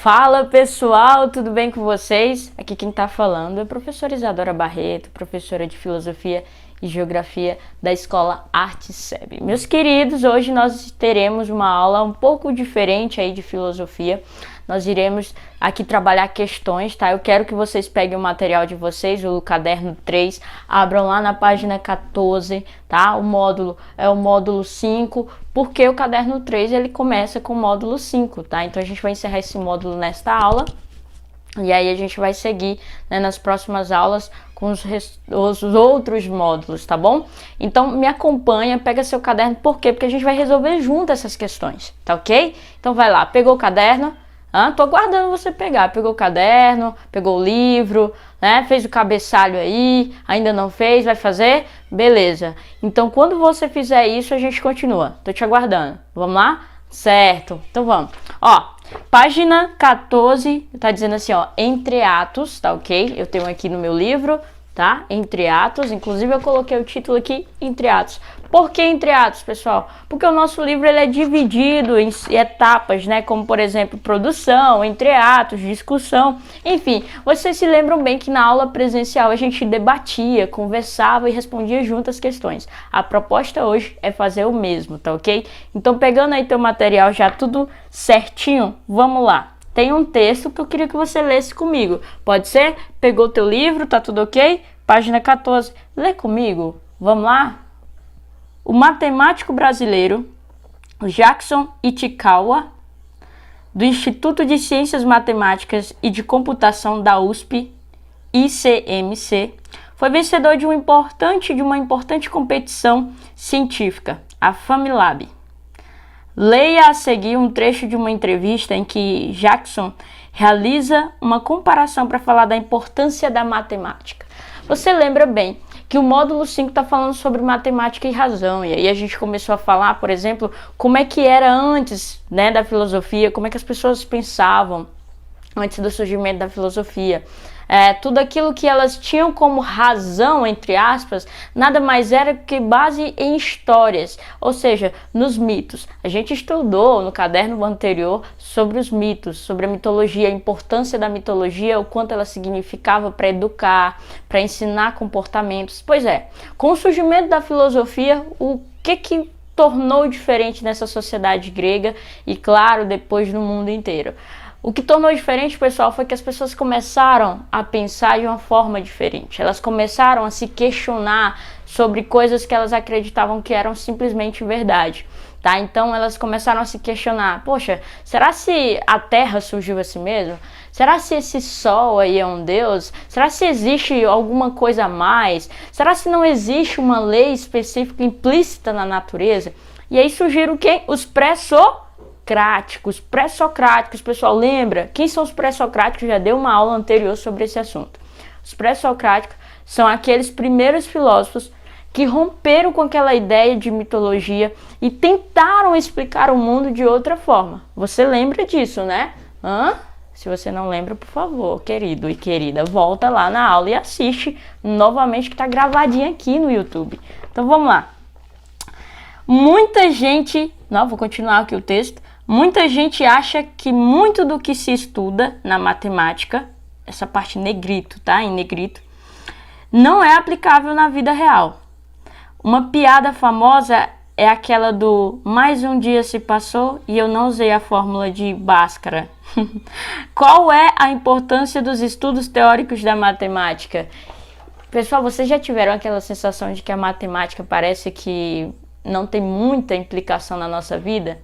Fala pessoal, tudo bem com vocês? Aqui quem tá falando é a professora Isadora Barreto, professora de Filosofia e Geografia da Escola ArteSeb. Meus queridos, hoje nós teremos uma aula um pouco diferente aí de filosofia. Nós iremos aqui trabalhar questões, tá? Eu quero que vocês peguem o material de vocês, o caderno 3, abram lá na página 14, tá? O módulo é o módulo 5, porque o caderno 3 ele começa com o módulo 5, tá? Então a gente vai encerrar esse módulo nesta aula e aí a gente vai seguir, né, nas próximas aulas com os outros módulos, tá bom? Então me acompanha, pega seu caderno, por quê? Porque a gente vai resolver junto essas questões, tá ok? Então vai lá, pegou o caderno? Tô aguardando você pegar. Pegou o caderno, pegou o livro, né? Fez o cabeçalho aí, ainda não fez, vai fazer? Beleza. Então, quando você fizer isso, a gente continua. Tô te aguardando. Vamos lá? Certo. Então, vamos. Ó, página 14, tá dizendo assim, ó, entre atos, tá ok? Eu tenho aqui no meu livro, tá? Entre atos, inclusive eu coloquei o título aqui, entre atos. Por que entre atos, pessoal? Porque o nosso livro ele é dividido em etapas, né? Como, por exemplo, produção, entre atos, discussão. Enfim, vocês se lembram bem que na aula presencial a gente debatia, conversava e respondia junto as questões. A proposta hoje é fazer o mesmo, tá ok? Então, pegando aí teu material já tudo certinho, vamos lá. Tem um texto que eu queria que você lesse comigo. Pode ser? Pegou teu livro, tá tudo ok? Página 14. Lê comigo. Vamos lá? O matemático brasileiro Jackson Ichikawa, do Instituto de Ciências Matemáticas e de Computação da USP, ICMC, foi vencedor de uma importante competição científica, a Familab. Leia a seguir um trecho de uma entrevista em que Jackson realiza uma comparação para falar da importância da matemática. Você lembra bem que o módulo 5 está falando sobre matemática e razão, e aí a gente começou a falar, por exemplo, como é que era antes, né, da filosofia, como é que as pessoas pensavam antes do surgimento da filosofia. Tudo aquilo que elas tinham como razão, entre aspas, nada mais era que base em histórias, ou seja, nos mitos. A gente estudou no caderno anterior sobre os mitos, sobre a mitologia, a importância da mitologia, o quanto ela significava para educar, para ensinar comportamentos. Pois é, com o surgimento da filosofia, o que tornou diferente nessa sociedade grega e, claro, depois no mundo inteiro? O que tornou diferente, pessoal, foi que as pessoas começaram a pensar de uma forma diferente. Elas começaram a se questionar sobre coisas que elas acreditavam que eram simplesmente verdade, tá? Então elas começaram a se questionar, poxa, será se a Terra surgiu assim mesmo? Será se esse Sol aí é um Deus? Será se existe alguma coisa a mais? Será se não existe uma lei específica implícita na natureza? E aí surgiram quem? Os pré-socráticos, pessoal, lembra? Quem são os pré-socráticos? Já deu uma aula anterior sobre esse assunto. Os pré-socráticos são aqueles primeiros filósofos que romperam com aquela ideia de mitologia e tentaram explicar o mundo de outra forma. Você lembra disso, né? Se você não lembra, por favor, querido e querida, volta lá na aula e assiste novamente que está gravadinho aqui no YouTube. Então vamos lá. Vou continuar aqui o texto. Muita gente acha que muito do que se estuda na matemática, essa parte negrito, tá? Em negrito, não é aplicável na vida real. Uma piada famosa é aquela do mais um dia se passou e eu não usei a fórmula de Bhaskara. Qual é a importância dos estudos teóricos da matemática? Pessoal, vocês já tiveram aquela sensação de que a matemática parece que não tem muita implicação na nossa vida?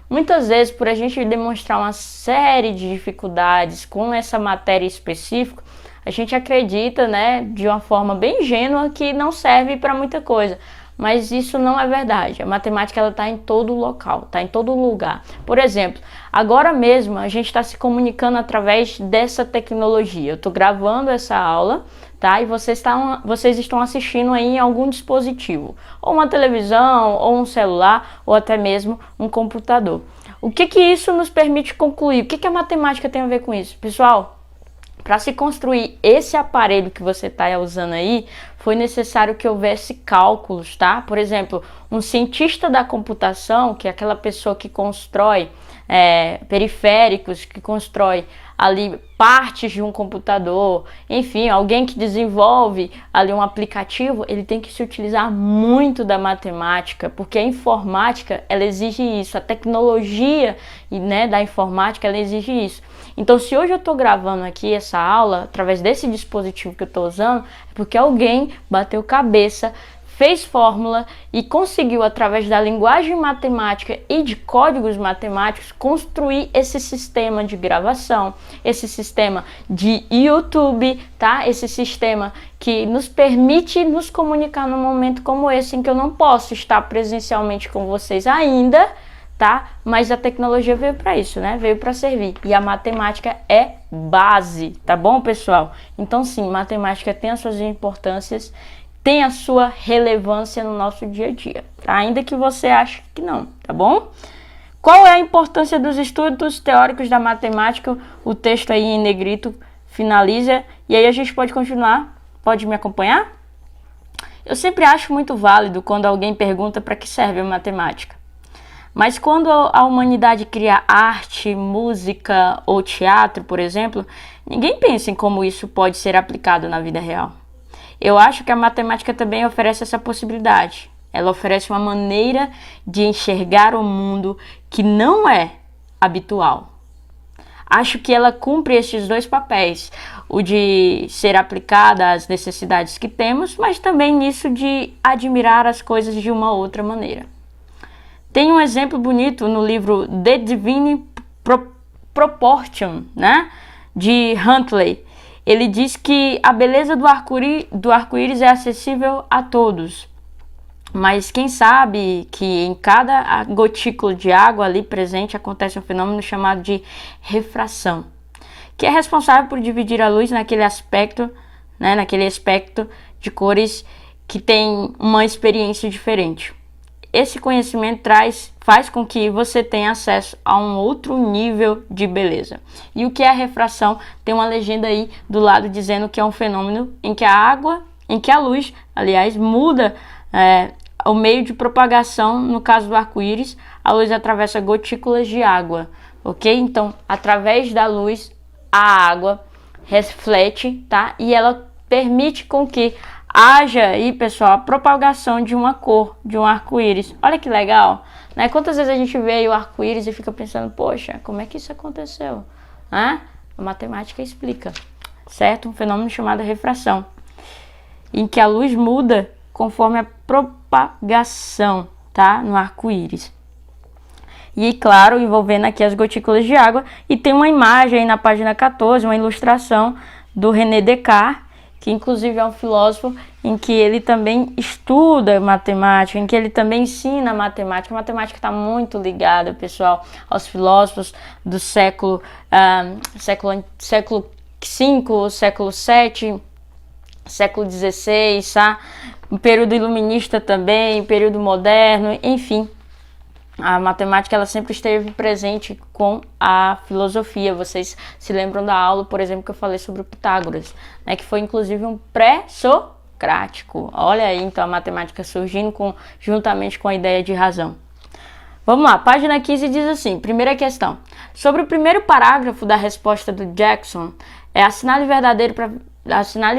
Muitas vezes, por a gente demonstrar uma série de dificuldades com essa matéria específica, a gente acredita, né, de uma forma bem ingênua que não serve para muita coisa. Mas isso não é verdade. A matemática ela está em todo local, está em todo lugar. Por exemplo, agora mesmo a gente está se comunicando através dessa tecnologia. Eu estou gravando essa aula, tá? E vocês estão assistindo aí em algum dispositivo, ou uma televisão, ou um celular, ou até mesmo um computador. O que isso nos permite concluir? O que a matemática tem a ver com isso? Pessoal, para se construir esse aparelho que você está usando aí, foi necessário que houvesse cálculos, tá? Por exemplo, um cientista da computação, que é aquela pessoa que constrói periféricos, que constrói ali partes de um computador, enfim, alguém que desenvolve ali um aplicativo, ele tem que se utilizar muito da matemática, porque a informática, ela exige isso, a tecnologia, né, da informática, ela exige isso. Então, se hoje eu estou gravando aqui essa aula, através desse dispositivo que eu estou usando, é porque alguém bateu cabeça, fez fórmula e conseguiu, através da linguagem matemática e de códigos matemáticos, construir esse sistema de gravação, esse sistema de YouTube, tá? Esse sistema que nos permite nos comunicar num momento como esse, em que eu não posso estar presencialmente com vocês ainda, tá? Mas a tecnologia veio para isso, né? Veio para servir. E a matemática é base, tá bom, pessoal? Então, sim, matemática tem as suas importâncias, tem a sua relevância no nosso dia a dia, tá? Ainda que você ache que não, tá bom? Qual é a importância dos estudos teóricos da matemática? O texto aí em negrito finaliza, e aí a gente pode continuar. Pode me acompanhar? Eu sempre acho muito válido quando alguém pergunta para que serve a matemática. Mas quando a humanidade cria arte, música ou teatro, por exemplo, ninguém pensa em como isso pode ser aplicado na vida real. Eu acho que a matemática também oferece essa possibilidade. Ela oferece uma maneira de enxergar o mundo que não é habitual. Acho que ela cumpre esses dois papéis, o de ser aplicada às necessidades que temos, mas também nisso de admirar as coisas de uma outra maneira. Tem um exemplo bonito no livro The Divine Proportion, né, de Huntley. Ele diz que a beleza do arco-íris é acessível a todos, mas quem sabe que em cada gotícula de água ali presente acontece um fenômeno chamado de refração, que é responsável por dividir a luz naquele aspecto de cores que tem uma experiência diferente. Esse conhecimento faz com que você tenha acesso a um outro nível de beleza. E o que é a refração? Tem uma legenda aí do lado dizendo que é um fenômeno em que a luz, aliás, muda o meio de propagação. No caso do arco-íris, a luz atravessa gotículas de água, ok? Então, através da luz, a água reflete, tá? E ela permite com que haja aí, pessoal, a propagação de uma cor, de um arco-íris. Olha que legal, né? Quantas vezes a gente vê aí o arco-íris e fica pensando, poxa, como é que isso aconteceu? A matemática explica, certo? Um fenômeno chamado refração, em que a luz muda conforme a propagação, tá? No arco-íris. E, claro, envolvendo aqui as gotículas de água. E tem uma imagem aí na página 14, uma ilustração do René Descartes, que inclusive é um filósofo em que ele também estuda matemática, em que ele também ensina matemática. A matemática está muito ligada, pessoal, aos filósofos do século V, século VII, século XVI, tá? O período iluminista também, período moderno, enfim. A matemática ela sempre esteve presente com a filosofia. Vocês se lembram da aula, por exemplo, que eu falei sobre o Pitágoras, né, que foi inclusive um pré-socrático. Olha aí, então, a matemática surgindo juntamente com a ideia de razão. Vamos lá, página 15 diz assim, primeira questão. Sobre o primeiro parágrafo da resposta do Jackson, assinale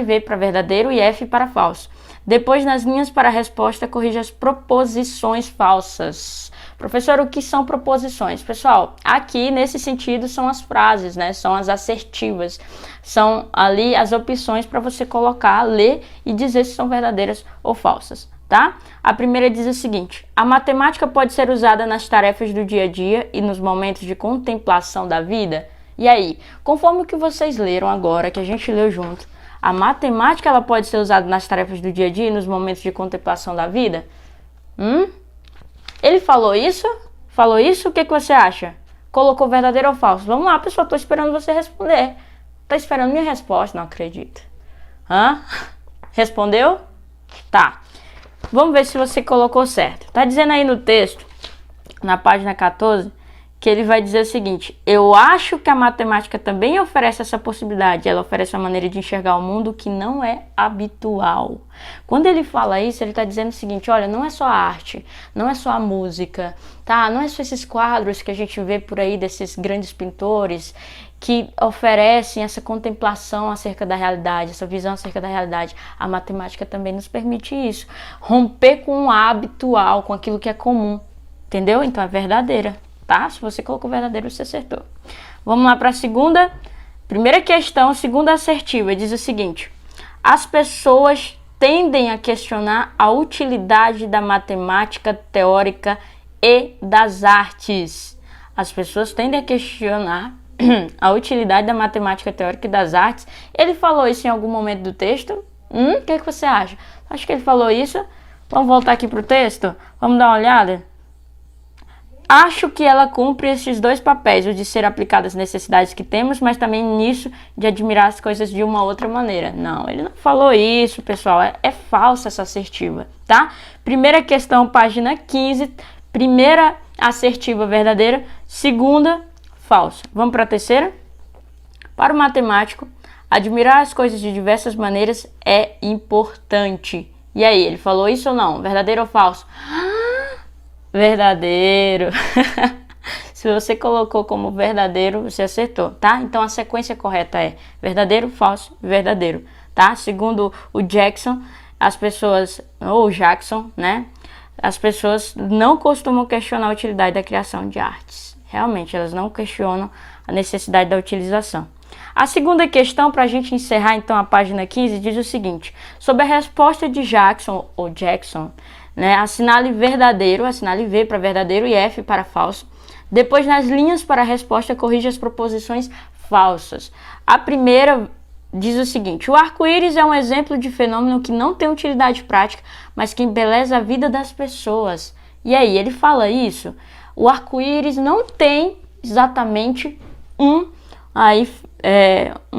V para verdadeiro e F para falso. Depois, nas linhas para a resposta, corrija as proposições falsas. Professor, o que são proposições? Pessoal, aqui nesse sentido são as frases, né? São as assertivas. São ali as opções para você colocar, ler e dizer se são verdadeiras ou falsas, tá? A primeira diz o seguinte: a matemática pode ser usada nas tarefas do dia a dia e nos momentos de contemplação da vida? E aí, conforme o que vocês leram agora, que a gente leu junto, a matemática ela pode ser usada nas tarefas do dia a dia e nos momentos de contemplação da vida? Ele falou isso? Falou isso? O que você acha? Colocou verdadeiro ou falso? Vamos lá, pessoal, tô esperando você responder. Tá esperando minha resposta? Não acredito. Respondeu? Tá. Vamos ver se você colocou certo. Tá dizendo aí no texto, na página 14, que ele vai dizer o seguinte: eu acho que a matemática também oferece essa possibilidade, ela oferece uma maneira de enxergar o mundo que não é habitual. Quando ele fala isso, ele está dizendo o seguinte: olha, não é só a arte, não é só a música, tá? Não é só esses quadros que a gente vê por aí desses grandes pintores que oferecem essa contemplação acerca da realidade, essa visão acerca da realidade. A matemática também nos permite isso, romper com o habitual, com aquilo que é comum, entendeu? Então é verdadeira. Tá? Se você colocou verdadeiro, você acertou. Vamos lá para a primeira questão, segunda assertiva, diz o seguinte: as pessoas tendem a questionar a utilidade da matemática teórica e das artes. As pessoas tendem a questionar a utilidade da matemática teórica e das artes. Ele falou isso em algum momento do texto? O que você acha? Acho que ele falou isso. Vamos voltar aqui para o texto? Vamos dar uma olhada? Acho que ela cumpre esses dois papéis, o de ser aplicada às necessidades que temos, mas também nisso de admirar as coisas de uma outra maneira. Não, ele não falou isso, pessoal. É falsa essa assertiva, tá? Primeira questão, página 15. Primeira assertiva verdadeira. Segunda, falsa. Vamos para a terceira? Para o matemático, admirar as coisas de diversas maneiras é importante. E aí, ele falou isso ou não? Verdadeiro ou falso? Verdadeiro. Se você colocou como verdadeiro, você acertou, tá? Então a sequência correta é verdadeiro, falso, verdadeiro, tá? Segundo o Jackson, as pessoas, ou Jackson, né? As pessoas não costumam questionar a utilidade da criação de artes. Realmente, elas não questionam a necessidade da utilização. A segunda questão, para a gente encerrar então a página 15, diz o seguinte: sobre a resposta de Jackson, ou Jackson, né, assinale verdadeiro, assinale V para verdadeiro e F para falso. Depois, nas linhas para a resposta, corrija as proposições falsas. A primeira diz o seguinte: o arco-íris é um exemplo de fenômeno que não tem utilidade prática, mas que embeleza a vida das pessoas. E aí, ele fala isso? O arco-íris não tem exatamente um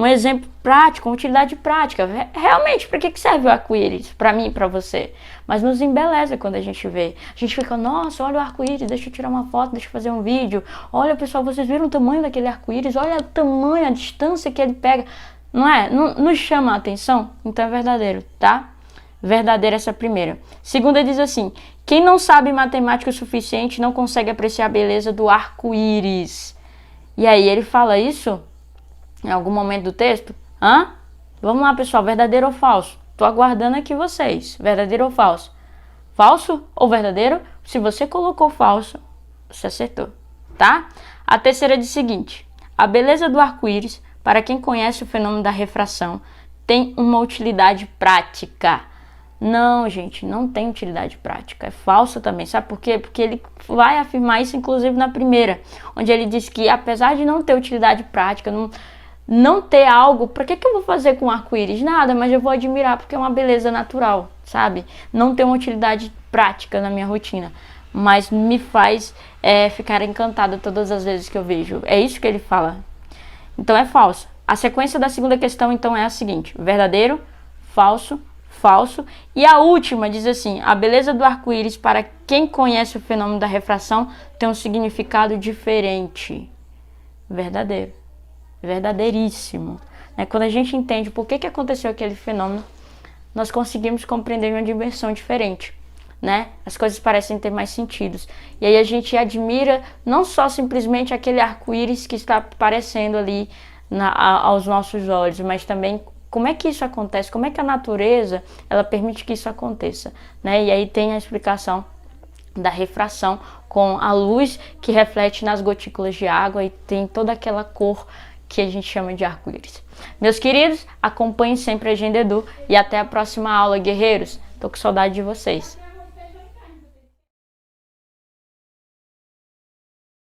exemplo prático, uma utilidade prática. Realmente, para que serve o arco-íris? Para mim e para você. Mas nos embeleza quando a gente vê. A gente fica, nossa, olha o arco-íris, deixa eu tirar uma foto, deixa eu fazer um vídeo. Olha, pessoal, vocês viram o tamanho daquele arco-íris? Olha o tamanho, a distância que ele pega. Não é? Não chama a atenção? Então é verdadeiro, tá? Verdadeira essa primeira. Segunda diz assim: quem não sabe matemática o suficiente não consegue apreciar a beleza do arco-íris. E aí, ele fala isso em algum momento do texto? Vamos lá, pessoal, verdadeiro ou falso? Tô aguardando aqui vocês. Verdadeiro ou falso? Falso ou verdadeiro? Se você colocou falso, você acertou, tá? A terceira diz o seguinte: a beleza do arco-íris, para quem conhece o fenômeno da refração, tem uma utilidade prática. Não, gente, não tem utilidade prática. É falso também. Sabe por quê? Porque ele vai afirmar isso, inclusive, na primeira, onde ele diz que, apesar de não ter utilidade prática, não ter algo, para que eu vou fazer com arco-íris? Nada, mas eu vou admirar porque é uma beleza natural, sabe? Não tem uma utilidade prática na minha rotina, mas me faz ficar encantada todas as vezes que eu vejo. É isso que ele fala. Então é falso. A sequência da segunda questão, então, é a seguinte: verdadeiro, falso, falso. E a última diz assim: a beleza do arco-íris, para quem conhece o fenômeno da refração, tem um significado diferente. Verdadeiro. Verdadeiríssimo. Quando a gente entende por que aconteceu aquele fenômeno, nós conseguimos compreender uma dimensão diferente, né? As coisas parecem ter mais sentidos. E aí a gente admira não só simplesmente aquele arco-íris que está aparecendo ali aos nossos olhos, mas também como é que isso acontece, como é que a natureza ela permite que isso aconteça, né? E aí tem a explicação da refração com a luz que reflete nas gotículas de água e tem toda aquela cor que a gente chama de arco-íris. Meus queridos, acompanhem sempre a Agenda Edu e até a próxima aula, guerreiros. Tô com saudade de vocês.